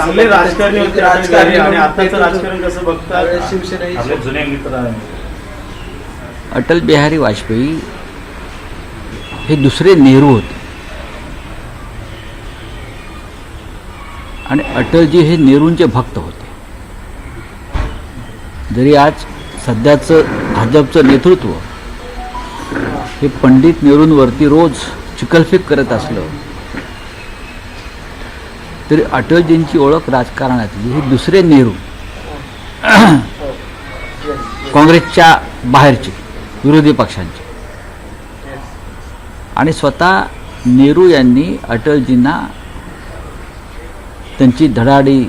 चांगले राजकारणी होते राजकारणी आणि आताचं राजकारण कसं बघतात शिवसेना आपले जुने मित्र अटल बिहारी वाजपेयी हे दुसरे नेहरू होते आणि अटलजी हे नेहरूंचे भक्त होते. जरी आज सध्याचं भाजपचं नेतृत्व हे पंडित नेहरूंवरती रोज चिखलफेक करत असलं तरी अटलजींची ओळख राजकारणातली ही दुसरे नेहरू काँग्रेसच्या बाहेरचे विरोधी पक्षांचे. आणि स्वतः नेहरू यांनी अटलजींना त्यांची धडाडी,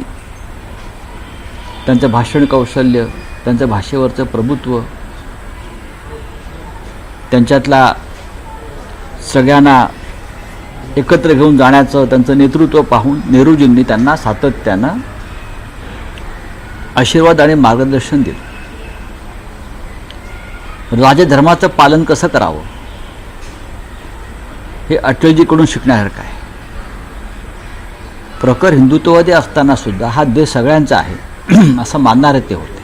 त्यांचं भाषण कौशल्य, त्यांचं भाषेवरचं प्रभुत्व, त्यांच्यातला सगळ्यांना एकत्र घेऊन जाण्याचं त्यांचं नेतृत्व पाहून नेहरूजींनी त्यांना सातत्यानं आशीर्वाद आणि मार्गदर्शन दिलं. राजधर्माचं पालन कसं करावं हे अटलजीकडून शिकण्यासारखं आहे. प्रखर हिंदुत्ववादी असताना सुद्धा हा देश सगळ्यांचा आहे असं मानणारे ते होते.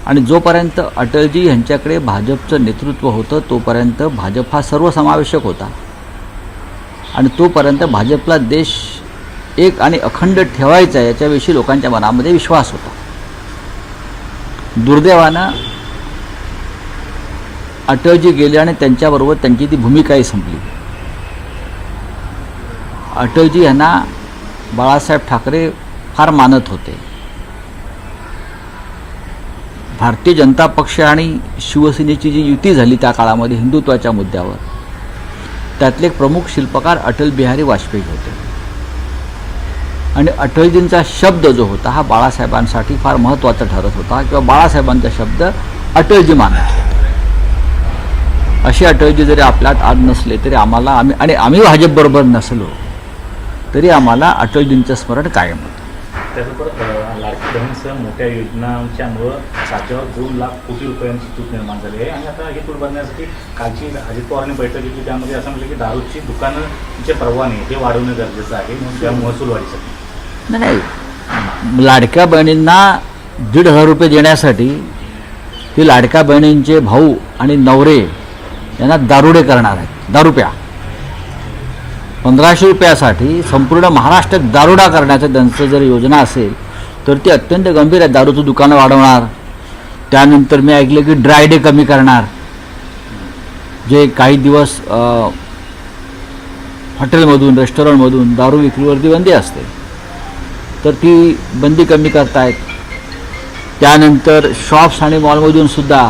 आणि जोपर्यंत अटलजी यांच्याकडे भाजपचं नेतृत्व होतं तोपर्यंत भाजप हा सर्वसमावेशक होता आणि तोपर्यंत भाजपला देश एक आणि अखंड ठेवायचा याच्याविषयी लोकांच्या मनामध्ये विश्वास होता. दुर्दैवानं अटलजी गेले आणि त्यांच्याबरोबर त्यांची ती भूमिकाही संपली. अटलजी यांना बाळासाहेब ठाकरे फार मानत होते. भारतीय जनता पक्ष आणि शिवसेनेची जी युती झाली त्या काळामध्ये हिंदुत्वाच्या मुद्द्यावर, त्यातले एक प्रमुख शिल्पकार अटल बिहारी वाजपेयी होते. आणि अटलजींचा शब्द जो होता हा बाळासाहेबांसाठी फार महत्त्वाचा ठरत होता किंवा बाळासाहेबांचा शब्द अटलजी मानत होते. असे अटलजी जरी आपल्यात आज नसले तरी आम्ही भाजपबरोबर नसलो तरी आम्हाला अटलजींचं स्मरण कायम होतं. त्याचबरोबर लाडकी बहीणसह मोठ्या योजनांच्यामुळं राज्यावर 2 लाख कोटी रुपयांची तूट निर्माण झाली आहे. आणि आता ही तूट बांधण्यासाठी कालची अजित पवारांनी बैठक घेतली, त्यामध्ये असं म्हटलं की दारूची दुकानचे परवाने हे वाढवणं गरजेचं आहे त्या महसूल वाढीसाठी. नाही, लाडक्या बहिणींना 1,500 रुपये देण्यासाठी ती लाडक्या बहिणींचे भाऊ आणि नवरे यांना दारुडे करणार आहेत. दारूप्या 1500 रुपयासाठी संपूर्ण महाराष्ट्रात दारुडा करण्याचं त्यांचं जर योजना असेल तर ती अत्यंत गंभीर आहे. दारूचं दुकानं वाढवणार, त्यानंतर मी ऐकलं की ड्राय डे कमी करणार, जे काही दिवस हॉटेलमधून रेस्टॉरंटमधून दारू विक्रीवरती बंदी असते तर ती बंदी कमी करतायत. त्यानंतर शॉप्स आणि मॉलमधून सुद्धा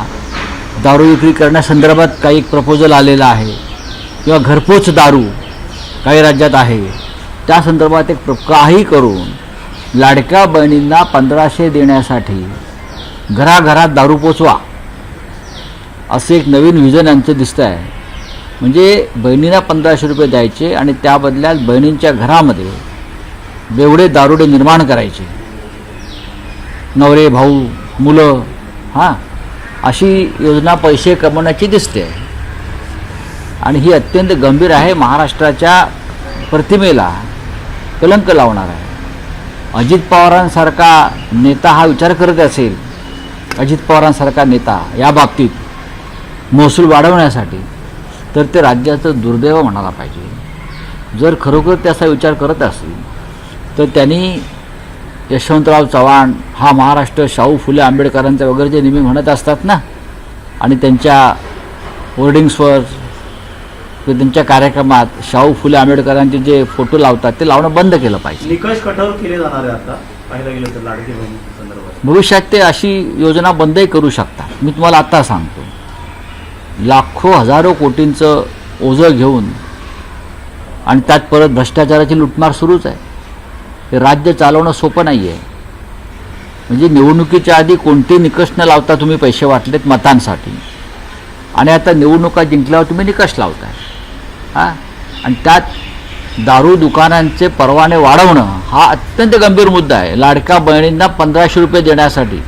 दारू विक्री करण्यासंदर्भात काही एक प्रपोजल आलेला आहे किंवा घरपोच दारू काही राज्यात आहे. त्या संदर्भात एक काही करून लाडक्या बहिणींना 1500 देण्यासाठी घराघरात दारू पोचवा असं एक नवीन विजन यांचं दिसतं आहे. म्हणजे बहिणींना 1500 रुपये द्यायचे आणि त्या बदल्यात बहिणींच्या घरामध्ये बेवडे दारुडे निर्माण करायचे, नवरे भाऊ मुलं, हां, अशी योजना पैसे कमवण्याची दिसते. आणि ही अत्यंत गंभीर आहे, महाराष्ट्राच्या प्रतिमेला कलंक लावणार आहे. अजित पवारांसारखा नेता हा विचार करत असेल, अजित पवारांसारखा नेता या बाबतीत महसूल वाढवण्यासाठी, तर ते राज्याचं दुर्दैव म्हणायला पाहिजे. जर खरोखर त्याचा विचार करत असतील तर त्यांनी यशवंतराव चव्हाण हा महाराष्ट्र शाहू फुले आंबेडकरांचा वगैरे जे नेहमी म्हणत असतात ना, आणि त्यांच्या होर्डिंग्सवर त्यांच्या कार्यक्रमात शाहू फुले आंबेडकरांचे जे फोटो लावतात ते लावणं बंद केलं पाहिजे. निकष कठोर केले जाणार आहे. आता पाहिलं गेलं तर लाडकी बहीण संदर्भात भविष्यात ते अशी योजना बंदही करू शकतात. मी तुम्हाला आत्ता सांगतो, लाखो हजारो कोटींचं ओझं घेऊन आणि त्यात परत भ्रष्टाचाराची लुटमार सुरूच आहे. हे राज्य चालवणं सोपं नाही आहे. म्हणजे निवडणुकीच्या आधी कोणते निकष न लावता तुम्ही पैसे वाटलेत मतांसाठी आणि आता निवडणुका जिंकल्यावर तुम्ही निकष लावताय. हां, आणि त्यात दारू दुकानांचे परवाने वाढवणं हा अत्यंत गंभीर मुद्दा आहे. लाडक्या बहिणींना 1500 रुपये देण्यासाठी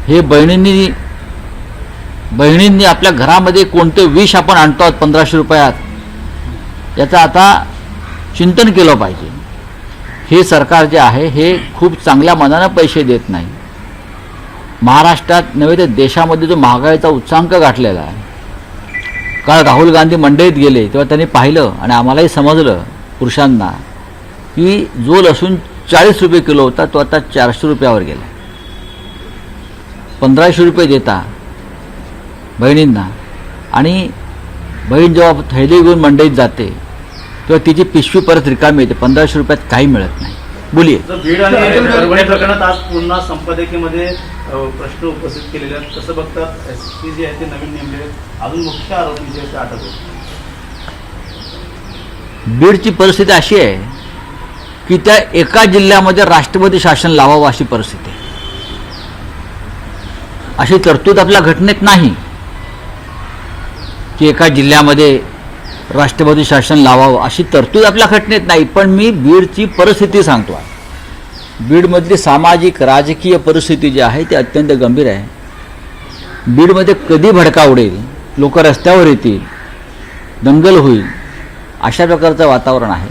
हे बहिणींनी आपल्या घरामध्ये कोणते विष आपण आणतो आहोत 1500 रुपयात, याचं आता चिंतन केलं पाहिजे. हे सरकार जे आहे हे खूप चांगल्या मनानं पैसे देत नाही. महाराष्ट्रात नव्हे तर देशामध्ये जो महागाईचा उच्चांक गाठलेला आहे. काल राहुल गांधी मंडईत गेले तेव्हा त्यांनी पाहिलं आणि आम्हालाही समजलं पुरुषांना की जो लसूण 40 रुपये किलो होता तो आता 400 रुपयावर गेला. 1500 रुपये देता बहिणींना आणि बहीण जेव्हा थैली घेऊन मंडईत जाते तेव्हा तिची पिशवी परत रिकामी येते. 1500 रुपयात काही मिळत नाही. बोलिये. बीड आणि परभणी प्रकरणात आज पुन्हा संपादकीमध्ये प्रश्न उपस्थित केलेले आहेत. कसं बघतात एसपी जे आहे ते नवीन नेमले अजून मुख्य आरोपी जे ते अटक होते. बीडची परिस्थिती अशी आहे की त्या एका जिल्ह्यामध्ये राष्ट्रपती शासन लावावं अशी परिस्थिती आहे. अशी तरतूद आपल्या घटनेत नाही की एका जिल्ह्यामध्ये राष्ट्रपती शासन लावावं अशी तरतूद आपल्या घटनेत नाही. पण मी बीडची परिस्थिती सांगतो. बीडमधली सामाजिक राजकीय परिस्थिती जी आहे ती अत्यंत गंभीर आहे. बीडमध्ये कधी भडका उडेल, लोक रस्त्यावर येतील, दंगल होईल अशा प्रकारचं वातावरण आहे.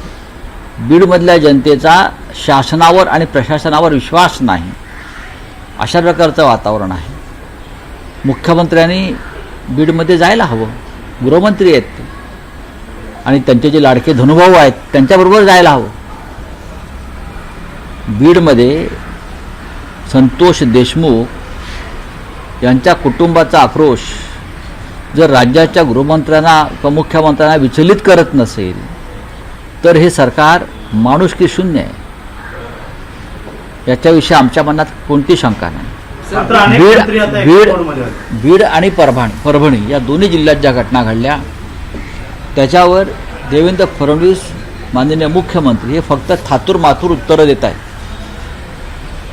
बीडमधल्या जनतेचा शासनावर आणि प्रशासनावर विश्वास नाही अशा प्रकारचं वातावरण आहे. मुख्यमंत्र्यांनी बीडमध्ये जायला हवं. गृहमंत्री आहेत ते आणि त्यांचे जे लाडके धनुभाऊ आहेत त्यांच्याबरोबर जायला हवं. बीडमध्ये संतोष देशमुख यांच्या कुटुंबाचा आक्रोश जर राज्याच्या गृहमंत्र्यांना किंवा मुख्यमंत्र्यांना विचलित करत नसेल तर हे सरकार माणुसकी शून्य आहे. याच्याविषयी आमच्या मनात कोणती शंका नाही. बीड आणि परभणी या दोन्ही जिल्ह्यात ज्या घटना घडल्या त्याच्यावर देवेंद्र फडणवीस माननीय मुख्यमंत्री हे फक्त थातूर मातूर उत्तरं देत आहेत.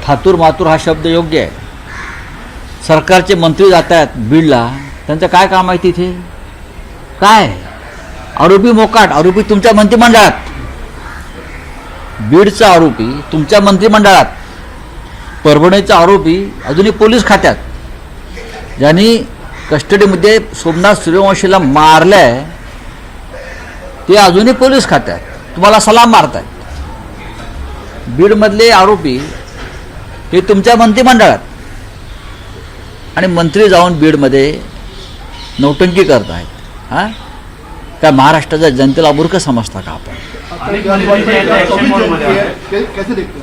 थातूर मातूर हा शब्द योग्य आहे. सरकारचे मंत्री जात आहेत बीडला, त्यांचं काय काम आहे तिथे? काय आरोपी मोकाट, आरोपी तुमच्या मंत्रिमंडळात. बीडचा आरोपी तुमच्या मंत्रिमंडळात, परभणीचा आरोपी अजूनही पोलीस खात्यात. ज्यांनी कस्टडीमध्ये सोमनाथ सूर्यवंशीला मारलंय ते अजूनही पोलीस खात्यात तुम्हाला सलाम मारतात. बीडमधले आरोपी हे तुमच्या मंत्रिमंडळात आणि मंत्री जाऊन बीडमध्ये नौटंकी करत आहेत. हां, काय महाराष्ट्राच्या जनतेला मूर्ख समजता का आपण?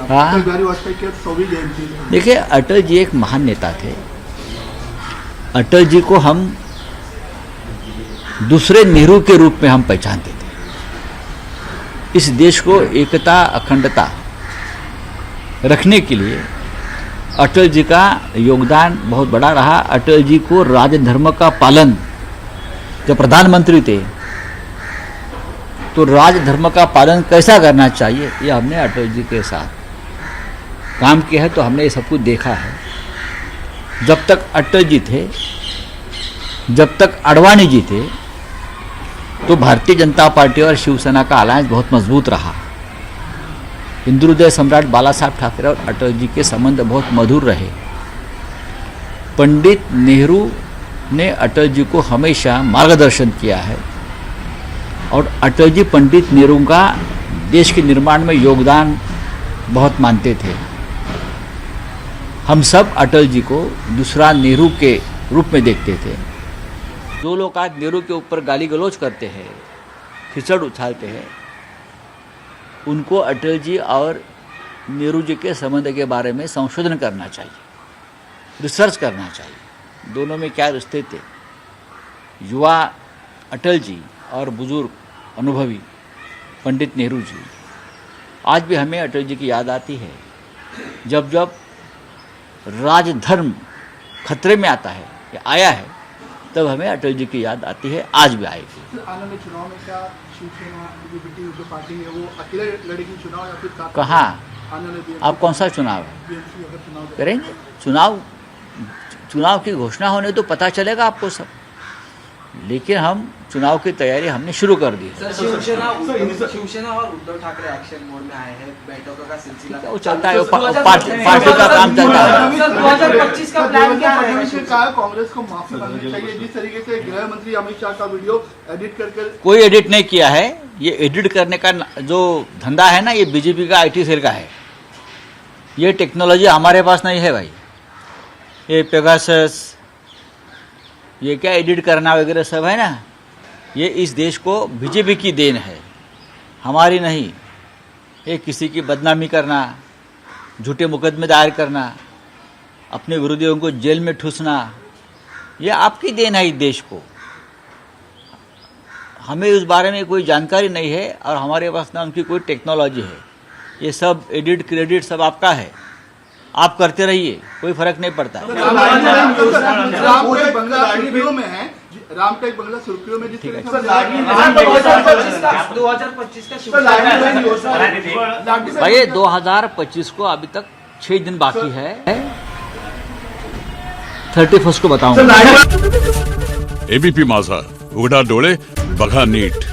हाँ, देखिए अटल जी एक महान नेता थे. अटल जी को हम दूसरे नेहरू के रूप में हम पहचानते थे. इस देश को एकता अखंडता रखने के लिए अटल जी का योगदान बहुत बड़ा रहा. अटल जी को राजधर्म का पालन, जब प्रधानमंत्री थे तो राजधर्म का पालन कैसा करना चाहिए ये हमने अटल जी के साथ काम किया है. तो हमने ये सब कुछ देखा है. जब तक अटल जी थे, जब तक अडवाणी जी थे तो भारतीय जनता पार्टी और शिवसेना का अलायंस बहुत मजबूत रहा. हिंदू हृदय सम्राट बाला साहब ठाकरे और अटल जी के संबंध बहुत मधुर रहे. पंडित नेहरू ने अटल जी को हमेशा मार्गदर्शन किया है और अटल जी पंडित नेहरू का देश के निर्माण में योगदान बहुत मानते थे. हम सब अटल जी को दूसरा नेहरू के रूप में देखते थे. जो लोग आज नेहरू के ऊपर गाली गलौज करते हैं, खिचड़ उछालते हैं, उनको अटल जी और नेहरू जी के संबंध के बारे में संशोधन करना चाहिए, रिसर्च करना चाहिए. दोनों में क्या रिश्ते थे. युवा अटल जी और बुजुर्ग अनुभवी पंडित नेहरू जी. आज भी हमें अटल जी की याद आती है. जब जब राजधर्म खतरे में आता है या आया है तब हमें अटल जी की याद आती है. आज भी आएगी. आने वाले चुनाव में क्या शिवसेना जो पार्टी है वो अकेले लड़ेगी चुनाव या फिर कहाँ? आने वाले आप कौन सा चुनाव है अगर चुनाव करेंगे? चुनाव की घोषणा होने तो पता चलेगा आपको सब. लेकिन हम चुनाव की तैयारी हमने शुरू कर दी. शिवसेना और उद्धव ठाकरे एक्शन मोड में आए हैं. बैठकों का सिलसिला वो चलता है, वो पार्टी का काम चलता है. 2025 का प्लान क्या है? कहा कांग्रेस को माफी मांगनी चाहिए. जिस तरीके से गृह मंत्री अमित शाह का वीडियो एडिट करके कोई एडिट नहीं किया है. ये एडिट करने का जो धंधा है ना, ये बीजेपी का IT सेल का है। ये टेक्नोलॉजी हमारे पास नहीं है भाई। ये पेगासस, ये क्या एडिट करना वगैरह सब है ना, ये इस देश को बीजेपी की देन है, हमारी नहीं। ये किसी की बदनामी करना, झूठे मुकदमे दायर करना, अपने विरोधियों को जेल में ठूसना, ये आपकी देन है इस देश को। हमें उस बारे में कोई जानकारी नहीं है और हमारे पास ना उनकी कोई टेक्नोलॉजी है। ये सब एडिट क्रेडिट सब आपका है, आप करते रहिए, कोई फर्क नहीं पड़ता है। राम का एक बंगला सुर्खियों में है, राम का एक बंगला सुर्खियों में, जिसके 2025 का शिवसेना भाई 2025 को अभी तक 6 दिन बाकी है, 31 को बताऊंगा। एबीपी माझा, उघडा डोळे बघा नीट।